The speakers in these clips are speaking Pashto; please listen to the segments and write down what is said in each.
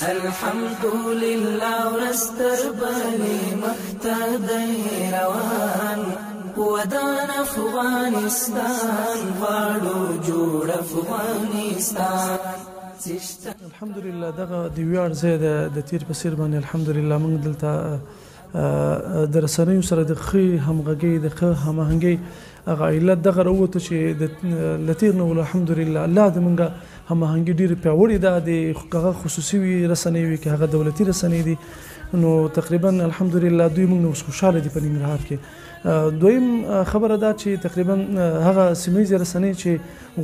الحمد لله ورستر بني مختدي روان ودان افغانستان غاړو جوړ افغانستان. الحمد لله دغه د ویاړ ځای د تیر په څیر باندې الحمد لله موږ دلته د رسنیو سره د ښې همغږۍ د ښه هماهنګۍ هغه علت دغه راووته چې د تیر نه الحمد لله الله د موږ هماهنګي ډېرې پیاوړې ده. د هغه خصوصي وي رسنۍ وي که هغه دولتي رسنۍ دي نو تقریبا الحمدلله دوی موږ اوس خوشحاله دي په ننګرهار کې. دویم خبره ده چې تقریبا هغه سیمه رسنۍ چې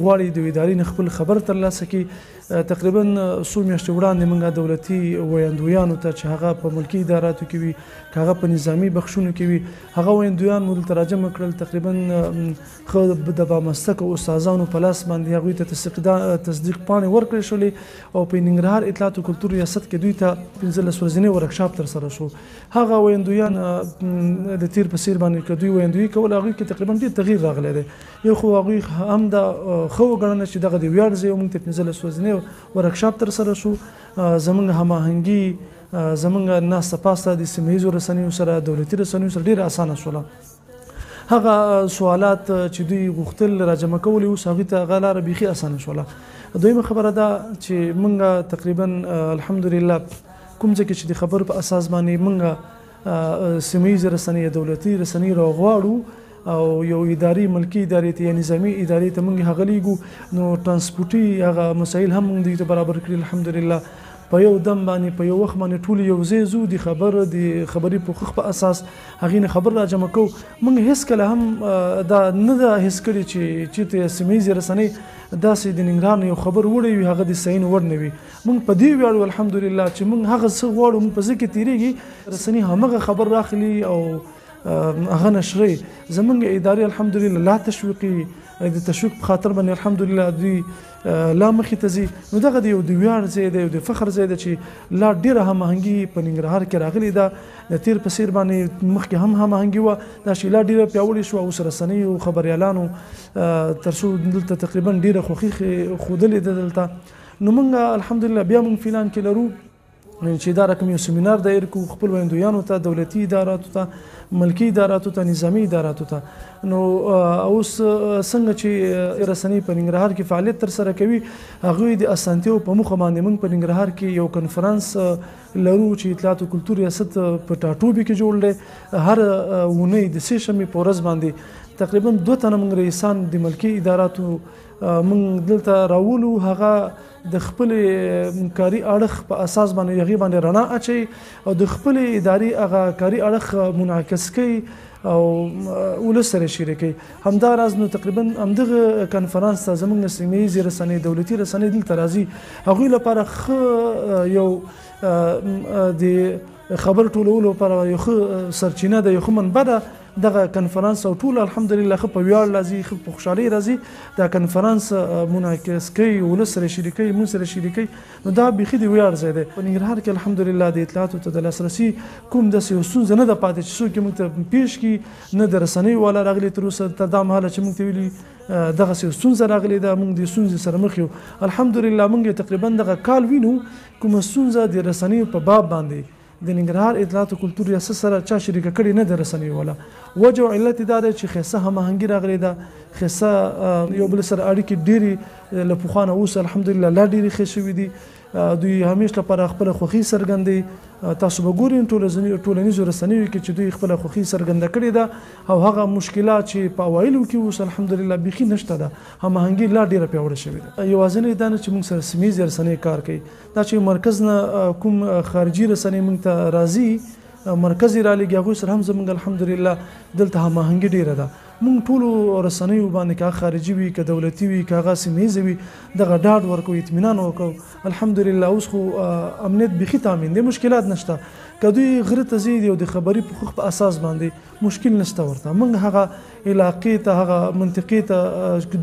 غواړي د ادارې نه خپل خبر ترلاسه کړي تقریبا څو میاشتې وړاندې موږ دولتي ویاندویانو ته چې هغه په ملکي اداراتو کې وي که هغه په نظامي بخشونو کې وي هغه ویاندویان مو دلته راجمع کړل. تقریبا ښه د بامستکه استادانو په لاس باندې هغوی ته تصدیق پاڼې ورکړل شولې او په ننګرهار اطلاعات و کلتور ریاست کې دوی ته 15 ورځنی ورکشاپ ترسره شو. هغه ویاندویان د تیر په څیر باندې که دوی ویاندویي کول هغوی کې تقریبا ډېر تغییر راغلی دی. یو خو هغوی هم دا ښه وګڼله چې دغه د ویاړ ځای موږ ته 15 ورځنی ورکشاپ ترسره شو. زموږ هماهنګي زموږ ناسته پاسته د سیمه ییزو رسنیو سره دولتي رسنیو سره ډېره اسانه شوله. هغه سوالات چې دوی غوښتل راجمع کول اوس هغوی ته هغه لاره بیخي اسانه شوله. دویمه خبره ده چې موږ تقریبا الحمدلله کوم ځای کې چې د خبرو په اساس باندې موږ سیمه ییزې رسنۍ دولتي رسنۍ راغواړو او یو اداري ملکي ادارې ته یا نظامي ادارې ته موږ هغه لیږو نو ترانسپورټي هغه مسایل هم موږ دوی ته برابر کړي الحمدلله. په یو دم باندې په یو وخت باندې ټول یو ځای ځو د خبرې پوښښ په اساس هغې نه خبر راجمع کوو. موږ هېڅکله هم دا نه ده حس کړي چې چېرته سیمه ییزې رسنۍ داسې د ننګرهار نه یو خبر وړی وي هغه د ستاینې وړ نه وي. موږ په دې ویاړو الحمدلله چې موږ هغه څه غواړو موږ په ځای کې تېرېږي رسنۍ همغه خبر راخلي او هغه نشرې زموږ ادارې الحمدلله لا تشویقي د تشویق په خاطر باندې الحمدلله دوی لا مخې ته ځي. نو دغه د یو د ویاړ ځای دی یو د فخر ځای دی چې لا ډېره هماهنګي په ننګرهار کې راغلې ده. د تیر په څیر باندې مخکې هم هماهنګي وه دا چې لا ډېره پیاوړې شوه. اوس رسنیو خبریالانو تر څو دلته تقریبا ډېره خوښي ښودلې ده دلته. نو موږ الحمدلله بیا موږ فیلان کې لرو چې دا رقم یو سیمینار دایر کو خپل ویندویانو ته دولتي اداراتو ته ملکي اداراتو ته نظامي اداراتو ته. نو اوس څنګه چې رسنۍ په ننګرهار کې فعالیت ترسره کوي هغوی د اسانتیاو په موخه باندې موږ په ننګرهار کې یو کنفرانس لرو چې اطلاعات و کلتور ریاست په ټاټوبي کې جوړ دی. هر اونۍ د سې شنبې په ورځ باندې تقریبا 2 تنه موږ رئیسان د ملکي اداراتو موږ دلته راولو هغه د خپل کاري اړخ په اساس باندې هغې باندې رڼا اچوي او د خپل ادارې هغه کاري اړخ منعکس کوي او ولس سره شریکوي. همداراز نو تقریبا همدغه کنفرانس ته زموږ سیمه ییزې رسنۍ دولتي رسنۍ دلته راځي هغوی لپاره ښه یو د خبر ټولولو لپاره یو ښه سرچینه ده یو ښه منبع ده دغه کنفرانس او ټول الحمدلله ښه په ویاړ راځي ښه په خوشحالۍ راځي. دا کنفرانس منعکس کوي ولس سره شریکوي موږ سره شریکوي نو دا بیخي د ویاړ ځای دی. په ننګرهار کې الحمدلله د اطلاعاتو ته د لاسرسي کوم داسې یو ستونزه نه ده پاتې چې څوک یې موږ ته پیش کړي نه د رسنیو والا راغلي تر اوسه تر دا مهاله چې موږ ته ویلي دغسې یو ستونزه راغلې ده. موږ د ستونزې سره مخ یو الحمدلله. موږ تقریبا دغه کال وینو کومه ستونزه د رسنیو په باب باندې د ننګرهار اطلاعات و کلتور ریاست سره چا شریکه کړې نه ده رسنیو والا. وجه او علت دا دی چې ښایسته هماهنګي راغلې ده ښایسته یو بل سره اړیکې ډېرې له پخوا نه اوس الحمدلله لا ډېرې ښې شوي دي. دوی همیش لپاره خپله خوښي څرګندوي. تاسو به ګورئ ټولنیزو رسنیو کې چې دوی خپله خوښي څرګنده کړې ده او هغه مشکلات چې په اوایلو کې اوس الحمدلله بیخي نشته ده هماهنګي لا ډېره پیاوړې شوې ده. یوازینی دا نه چې موږ سره سیمه ییزې رسنۍ کار کوي دا چې مرکز نه کوم خارجي رسنۍ موږ ته راځي مرکز یې رالېږي هغوی سره هم زموږ الحمدلله دلته هماهنګي ډېره ده. موږ ټولو رسنیو باندې که خارجي وي که دولتي وي که هغه سیمه ییزې وي دغه ډاډ ورکوو اطمینان ورکوو الحمدلله. اوس خو امنیت بیخي تامین دی مشکلات نشته. که دوی غره ته ځي یو د خبري پوښښ په اساس باندې مشکل نشته ورته. موږ هغه علاقې ته هغه منطقې ته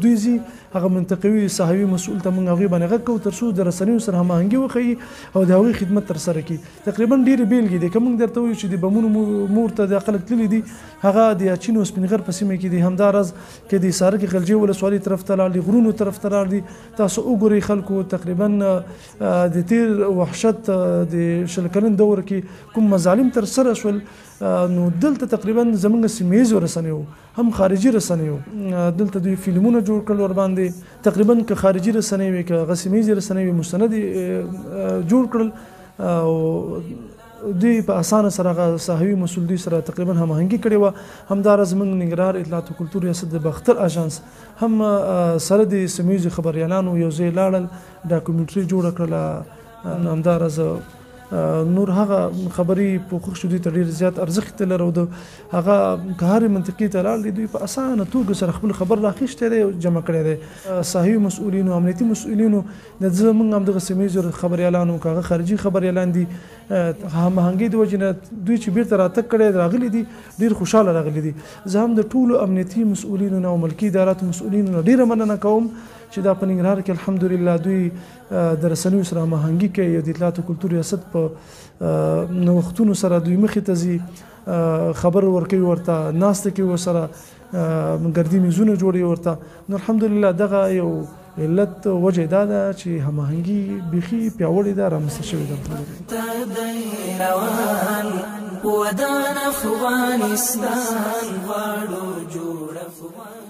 دوی ځي هغه منطقوي ساحوي مسؤل ته موږ هغوی باندې غږ کوو تر څو د رسنیو سره هماهنګي وښیي او د هغوی خدمت ترسره کړي. تقریبا ډېرې بېلګې دي که موږ درته وایو چې د بمونو مور ته دا خلک تللي دي هغه د اچین او سپین غر په سیمه کې کې دي همدارز کې د سارک غلجي ولسوالۍ طرف ته لاړ دي غرونو طرف ته لاړ دي تاسو وګورئ خلکو تقریبا د تیر وحشت د شل کلن دور کې کوم مظالم تر سره شول نو دلته تقریبا زمونږ سیمه ییزو رسنیو هم خارجي رسنیو دلته دوی فلمونه جوړ کړل ور باندې تقریبا که خارجي رسنۍ وي که سیمه ییزې رسنۍ وي مستند جوړ کړل او دوی په اسانه سره صحوي مسول دوی سره تقریبا هماهنګي کړې وه همداراز موږ ننګرهار اطلاعات او کلتور ریاست د باختر اژانس هم سره د سیمه ییزو خبریالانو یو ځای لاړل ډاکومنټري جوړه کړله همداراز نور هغه خبري پوښښ شو دي ته ډېر زیات ارزښت لري او د هغه که هرې منطقې ته لاړ دي دوی په اسانه توګه سره خپل خبر راخیستی دی جمع کړی دی صحوي مسؤلینو امنیتي مسؤلینو د زموږ همدغه سیمه ییزو خبریالانو که هغه خارجي خبریالان دي هماهنګۍ د وجې نه دوی چې بیرته راتګ کړی راغلي دي ډېر خوشحاله راغلي دي زه هم د ټولو امنیتي مسؤلینو نه او ملکي اداراتو مسؤلینو نه ډېره مننه کوم چې دا په ننګرهار کې الحمدلله دوی د رسنیو سره هماهنګي کوي د اطلاعات او کلتور ریاست په نوښتونو سره دوی مخې ته ځي خبر ورکوي ورته ناسته کوي ورسره ګردي میزونه جوړوي ورته نو الحمدلله دغه یو علت وجه دا ده چې هماهنګي بیخي پیاوړې ده رامنځته شوې ده ودان افغانستان غواړو جوړ افغان